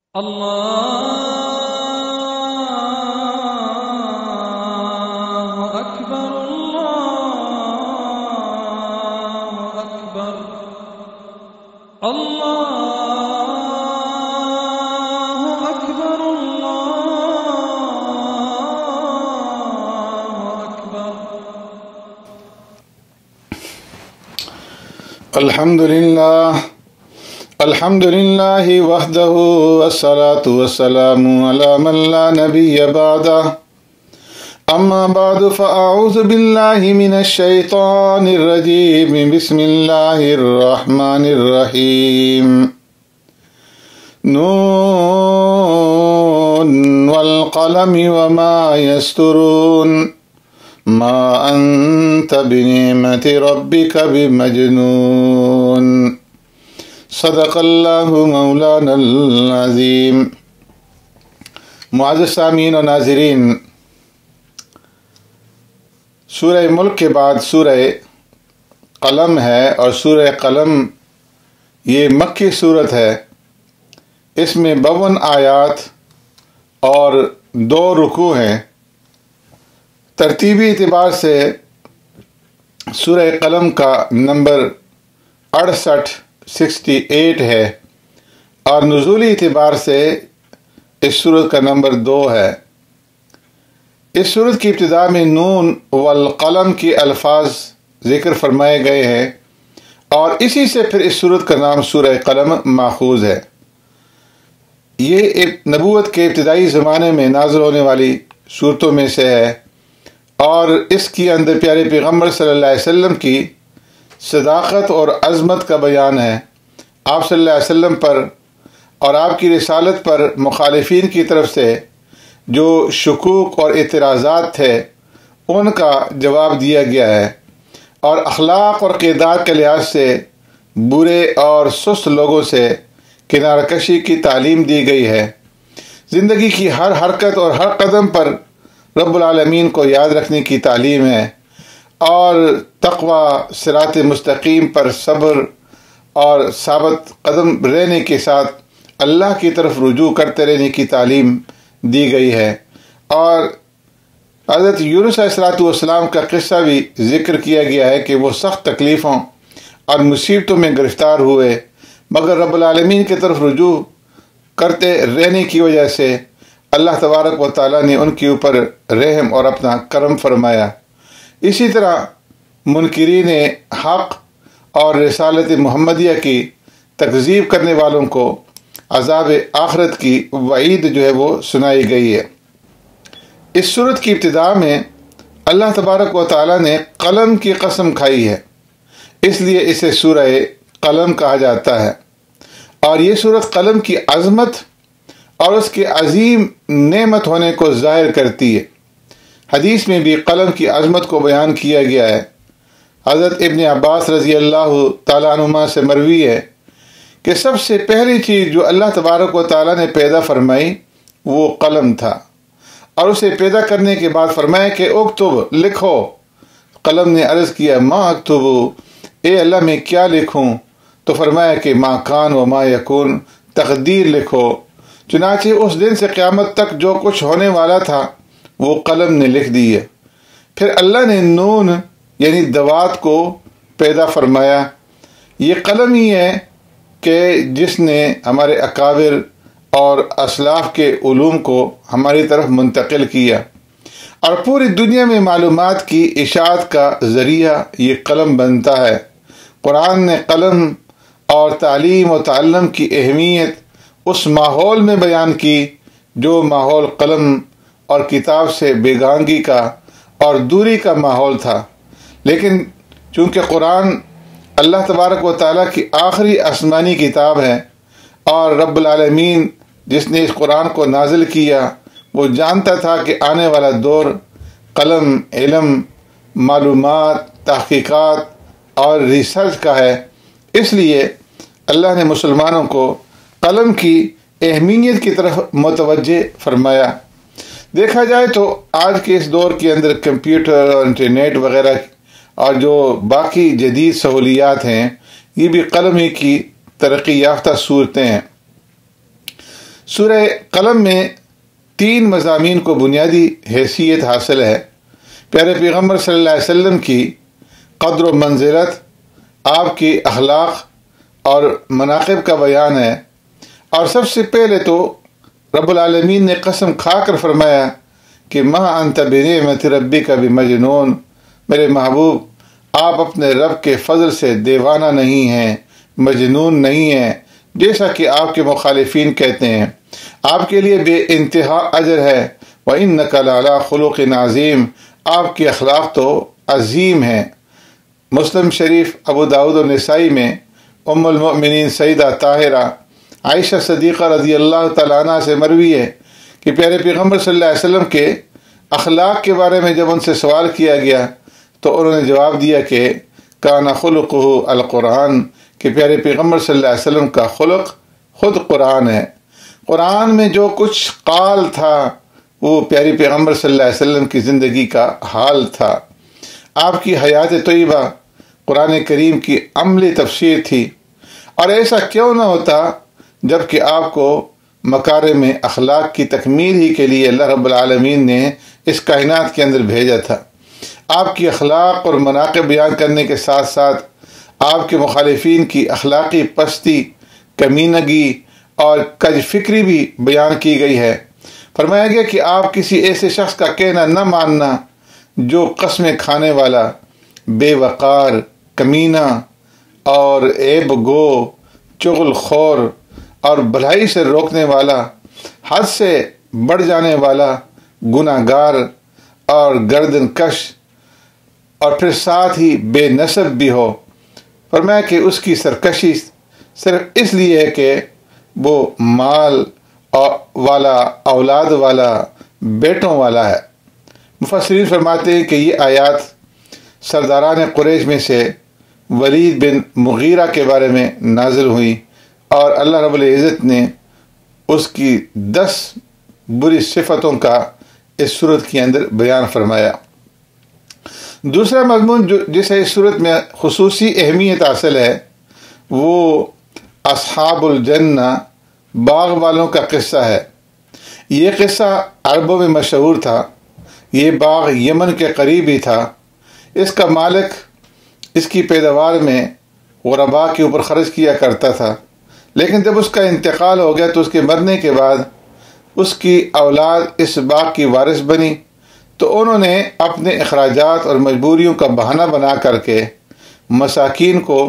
الله أكبر الله أكبر الله أكبر الله أكبر. الحمد لله وحده والصلاة والسلام على من لا نبي بعده. أما بعد فأعوذ بالله من الشيطان الرجيم. بسم الله الرحمن الرحيم. نون والقلم وما يسطرون ما أنت بنعمة ربك بمجنون. صدق اللہ مولانا العظیم. معزز سامعین و ناظرین، سورہ ملک کے بعد سورہ قلم ہے، اور سورہ قلم یہ مکی صورت ہے. اس میں 52 آیات اور 2 رکوع ہیں. ترتیبی اعتبار سے سورہ قلم کا نمبر 68 ہے، اور نزولی اعتبار سے اس سورت کا نمبر 2 ہے. اس سورت کی ابتدا میں نون والقلم کے الفاظ ذکر فرمائے گئے ہیں، اور اسی سے پھر اس سورت کا نام سورہ قلم ماخوذ ہے. یہ ایک نبوت کے ابتدائی زمانے میں نازل ہونے والی صورتوں میں سے ہے، اور اس کے اندر پیارے پیغمبر صلی اللہ علیہ وسلم کی صداقت اور عظمت کا بیان ہے. آپ صلی اللہ علیہ وسلم پر اور آپ کی رسالت پر مخالفین کی طرف سے جو شکوک اور اعتراضات تھے ان کا جواب دیا گیا ہے، اور اخلاق اور کردار کے لحاظ سے برے اور سست لوگوں سے کنارہ کشی کی تعلیم دی گئی ہے. زندگی کی ہر حرکت اور ہر قدم پر رب العالمین کو یاد رکھنے کی تعلیم ہے، اور تقوی، صراط مستقیم پر صبر اور ثابت قدم رہنے کے ساتھ اللہ کی طرف رجوع کرتے رہنے کی تعلیم دی گئی ہے. اور حضرت یونس علیہ السلام کا قصہ بھی ذکر کیا گیا ہے کہ وہ سخت تکلیفوں اور مصیبتوں میں گرفتار ہوئے، مگر رب العالمین کی طرف رجوع کرتے رہنے کی وجہ سے اللہ تبارک و تعالیٰ نے ان کے اوپر رحم اور اپنا کرم فرمایا. اسی طرح منکرین حق اور رسالت محمدیہ کی تکذیب کرنے والوں کو عذاب آخرت کی وعید جو ہے وہ سنائی گئی ہے. اس سورت کی ابتدا میں اللہ تبارک و تعالیٰ نے قلم کی قسم کھائی ہے، اس لیے اسے سورہ قلم کہا جاتا ہے. اور یہ سورت قلم کی عظمت اور اس کے عظیم نعمت ہونے کو ظاہر کرتی ہے. حدیث میں بھی قلم کی عظمت کو بیان کیا گیا ہے. حضرت ابن عباس رضی اللہ تعالیٰ عنہما سے مروی ہے کہ سب سے پہلی چیز جو اللہ تبارک و تعالیٰ نے پیدا فرمائی وہ قلم تھا، اور اسے پیدا کرنے کے بعد فرمایا کہ اکتب، لکھو. قلم نے عرض کیا ما اکتب، اے اللہ میں کیا لکھوں؟ تو فرمایا کہ ما کان و ما یکون، تقدیر لکھو. چنانچہ اس دن سے قیامت تک جو کچھ ہونے والا تھا وہ قلم نے لکھ دی ہے. پھر اللہ نے نون یعنی دوات کو پیدا فرمایا. یہ قلم ہی ہے کہ جس نے ہمارے اکابر اور اسلاف کے علوم کو ہماری طرف منتقل کیا، اور پوری دنیا میں معلومات کی اشاعت کا ذریعہ یہ قلم بنتا ہے. قرآن نے قلم اور تعلیم و تعلم کی اہمیت اس ماحول میں بیان کی جو ماحول قلم اور کتاب سے بیگانگی کا اور دوری کا ماحول تھا. لیکن چونکہ قرآن اللہ تبارک و تعالیٰ کی آخری آسمانی کتاب ہے، اور رب العالمین جس نے اس قرآن کو نازل کیا وہ جانتا تھا کہ آنے والا دور قلم، علم، معلومات، تحقیقات اور ریسرچ کا ہے. اس لیے اللہ نے مسلمانوں کو قلم کی اہمیت کی طرف متوجہ فرمایا. دیکھا جائے تو آج کے اس دور کے اندر کمپیوٹر اور انٹرنیٹ وغیرہ اور جو باقی جدید سہولیات ہیں یہ بھی قلم ہی کی ترقی یافتہ صورتیں ہیں. سورہ قلم میں 3 مضامین کو بنیادی حیثیت حاصل ہے۔ پیارے پیغمبر صلی اللہ علیہ وسلم کی قدر و منزلت، آپ کی اخلاق اور مناقب کا بیان ہے، اور سب سے پہلے تو رب العالمین نے قسم کھا کر فرمایا کہ ما انت بنعمت ربک بمجنون، میرے محبوب آپ اپنے رب کے فضل سے دیوانہ نہیں ہیں، مجنون نہیں ہیں، جیسا کہ آپ کے مخالفین کہتے ہیں۔ آپ کے لیے بے انتہا اجر ہے۔ وَإِنَّكَ لَعَلَىٰ خُلُقٍ عَظِيمٍ، آپ کی اخلاق تو عظیم ہیں۔ مسلم شریف، ابو داؤد و نسائی میں ام المؤمنین سیدہ طاہرہ عائشہ صدیقہ رضی اللہ تعالیٰ عنہ سے مروی ہے کہ پیارے پیغمبر صلی اللہ علیہ وسلم کے اخلاق کے بارے میں جب ان سے سوال کیا گیا تو انہوں نے جواب دیا کہ کان خلقہ القرآن، کہ پیارے پیغمبر صلی اللہ علیہ وسلم کا خلق خود قرآن ہے۔ قرآن میں جو کچھ قال تھا وہ پیارے پیغمبر صلی اللہ علیہ وسلم کی زندگی کا حال تھا۔ آپ کی حیات طیبہ قرآن کریم کی عملی تفسیر تھی، اور ایسا کیوں نہ ہوتا جب کہ آپ کو مکارم اخلاق کی تکمیل ہی کے لیے اللہ رب العالمین نے اس کائنات کے اندر بھیجا تھا۔ آپ کی اخلاق اور مناقب بیان کرنے کے ساتھ ساتھ آپ کے مخالفین کی اخلاقی پستی، کمینگی اور کج فکری بھی بیان کی گئی ہے۔ فرمایا گیا کہ آپ کسی ایسے شخص کا کہنا نہ ماننا جو قسمیں کھانے والا، بے وقار، کمینہ اور عیب گو، چغل خور اور بھلائی سے روکنے والا، حد سے بڑھ جانے والا، گناہ گار اور گردن کش، اور پھر ساتھ ہی بے نسب بھی ہو۔ فرمایا کہ اس کی سرکشی صرف اس لیے ہے کہ وہ مال والا، اولاد والا، بیٹوں والا ہے۔ مفسرین فرماتے ہیں کہ یہ آیات سرداران قریش میں سے ولید بن مغیرہ کے بارے میں نازل ہوئی، اور اللہ رب العزت نے اس کی 10 بری صفتوں کا اس صورت کے اندر بیان فرمایا۔ دوسرا مضمون جسے اس صورت میں خصوصی اہمیت حاصل ہے وہ اصحاب الجنہ، باغ والوں کا قصہ ہے۔ یہ قصہ عربوں میں مشہور تھا۔ یہ باغ یمن کے قریب ہی تھا۔ اس کا مالک اس کی پیداوار میں غرباء کے اوپر خرچ کیا کرتا تھا، لیکن جب اس کا انتقال ہو گیا تو اس کے مرنے کے بعد اس کی اولاد اس باغ کی وارث بنی، تو انہوں نے اپنے اخراجات اور مجبوریوں کا بہانہ بنا کر کے مساکین کو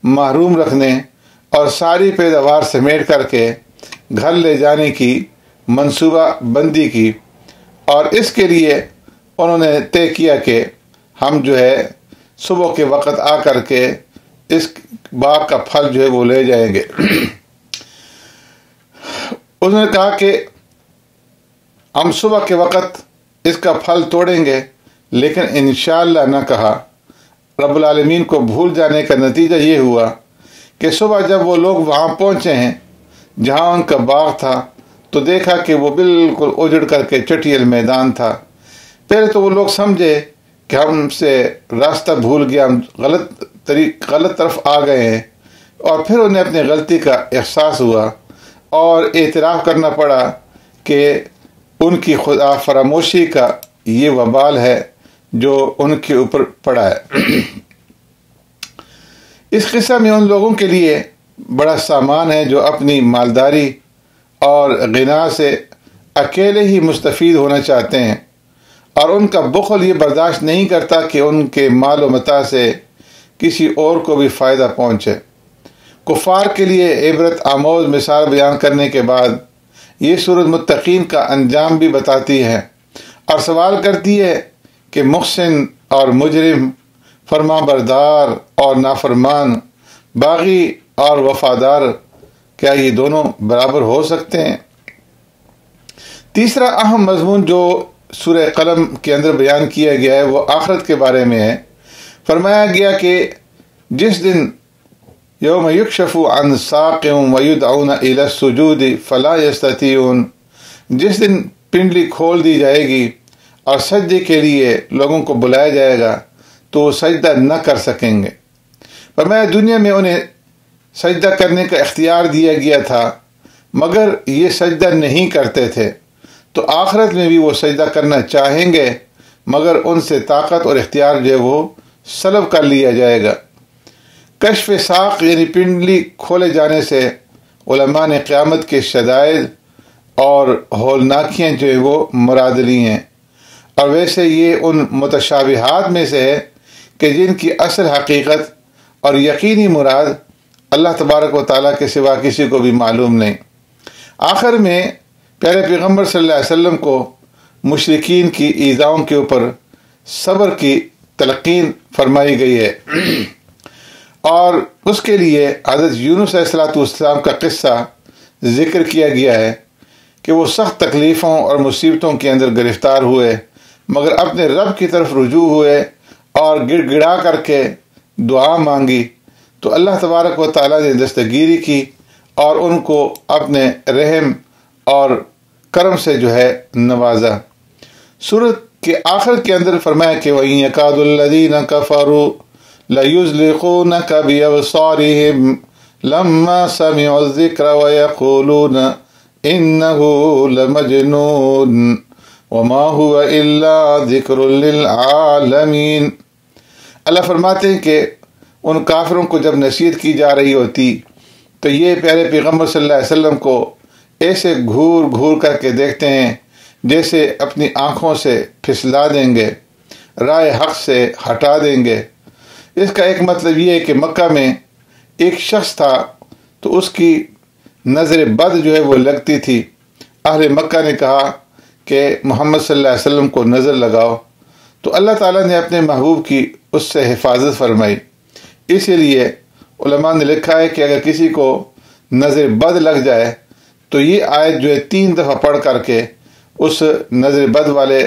محروم رکھنے اور ساری پیداوار سمیٹ کر کے گھر لے جانے کی منصوبہ بندی کی، اور اس کے لیے انہوں نے طے کیا کہ ہم جو ہے صبح کے وقت آ کر کے اس باغ کا پھل جو ہے وہ لے جائیں گے۔ انہوں نے کہا کہ ہم صبح کے وقت اس کا پھل توڑیں گے، لیکن انشاءاللہ نہ کہا۔ رب العالمین کو بھول جانے کا نتیجہ یہ ہوا کہ صبح جب وہ لوگ وہاں پہنچے ہیں جہاں ان کا باغ تھا تو دیکھا کہ وہ بالکل اجڑ کر کے چٹیل میدان تھا۔ پہلے تو وہ لوگ سمجھے کہ ہم سے راستہ بھول گیا، ہم غلط طرف آ گئے ہیں، اور پھر انہیں اپنی غلطی کا احساس ہوا اور اعتراف کرنا پڑا کہ ان کی خدا فراموشی کا یہ وبال ہے جو ان کے اوپر پڑا ہے۔ اس قصہ میں ان لوگوں کے لیے بڑا سامان ہے جو اپنی مالداری اور غنا سے اکیلے ہی مستفید ہونا چاہتے ہیں، اور ان کا بخل یہ برداشت نہیں کرتا کہ ان کے مال و متاع سے کسی اور کو بھی فائدہ پہنچے۔ کفار کے لیے عبرت آموز مثال بیان کرنے کے بعد یہ سورت متقین کا انجام بھی بتاتی ہے اور سوال کرتی ہے کہ محسن اور مجرم، فرما بردار اور نافرمان، باغی اور وفادار، کیا یہ دونوں برابر ہو سکتے ہیں؟ تیسرا اہم مضمون جو سورہ قلم کے اندر بیان کیا گیا ہے وہ آخرت کے بارے میں ہے۔ فرمایا گیا کہ جس دن یوم یکشف عن ساق ویدعون الی السجود فلا یستطیعون، جس دن پنڈلی کھول دی جائے گی اور سجدے کے لیے لوگوں کو بلایا جائے گا تو وہ سجدہ نہ کر سکیں گے۔ فرمایا دنیا میں انہیں سجدہ کرنے کا اختیار دیا گیا تھا، مگر یہ سجدہ نہیں کرتے تھے، تو آخرت میں بھی وہ سجدہ کرنا چاہیں گے مگر ان سے طاقت اور اختیار جو ہے وہ سلب کر لیا جائے گا۔ کشف ساق یعنی پنڈلی کھولے جانے سے علماء نے قیامت کے شدائد اور ہولناکیاں جو ہے وہ مراد لی ہیں، اور ویسے یہ ان متشابہات میں سے ہے کہ جن کی اصل حقیقت اور یقینی مراد اللہ تبارک و تعالیٰ کے سوا کسی کو بھی معلوم نہیں۔ آخر میں پیارے پیغمبر صلی اللہ علیہ وسلم کو مشرکین کی ایذاؤں کے اوپر صبر کی تلقین فرمائی گئی ہے، اور اس کے لیے حضرت یونس علیہ السلام کا قصہ ذکر کیا گیا ہے کہ وہ سخت تکلیفوں اور مصیبتوں کے اندر گرفتار ہوئے مگر اپنے رب کی طرف رجوع ہوئے اور گڑ گڑا کر کے دعا مانگی تو اللہ تبارک و تعالیٰ نے دستگیری کی اور ان کو اپنے رحم اور کرم سے جو ہے نوازا۔ سورت کے آخر کے اندر فرمایا کہ وَإِن يَكَادُ الَّذِينَ كَفَرُوا لَيُزْلِقُونَكَ بِأَبْصَارِهِمْ لَمَّا سَمِعُوا الذِّكْرَ وَيَقُولُونَ إِنَّهُ لَمَجْنُونٌ وَمَا هُوَ إِلَّا ذِكْرٌ لِلْعَالَمِينَ۔ اللہ فرماتے ہیں کہ ان کافروں کو جب نصیحت کی جا رہی ہوتی تو یہ پیارے پیغمبر صلی اللہ علیہ وسلم کو ایسے گھور گھور کر کے دیکھتے ہیں جیسے اپنی آنکھوں سے پھسلا دیں گے، رائے حق سے ہٹا دیں گے۔ اس کا ایک مطلب یہ ہے کہ مکہ میں ایک شخص تھا تو اس کی نظر بد جو ہے وہ لگتی تھی۔ اہل مکہ نے کہا کہ محمد صلی اللہ علیہ وسلم کو نظر لگاؤ، تو اللہ تعالیٰ نے اپنے محبوب کی اس سے حفاظت فرمائی۔ اسی لیے علماء نے لکھا ہے کہ اگر کسی کو نظر بد لگ جائے تو یہ آیت جو ہے 3 دفعہ پڑھ کر کے اس نظر بد والے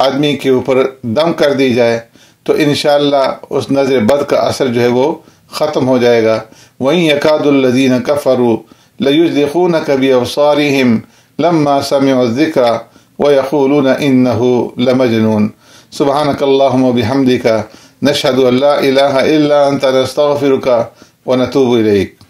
آدمی کے اوپر دم کر دی جائے تو انشاءاللہ اس نظر بد کا اثر جو ہے وہ ختم ہو جائے گا۔ وَإِن يَكَادُ الَّذِينَ كَفَرُوا لَيُزْلِقُونَكَ بِأَبْصَارِهِمْ لَمَّا سَمِعُوا الذِّكْرَ وَيَقُولُونَ إِنَّهُ لَمَجْنُونٌ۔ سبحانك اللهم وبحمدك نشهد أن لا إله إلا أنت نستغفرك ونتوب إليك۔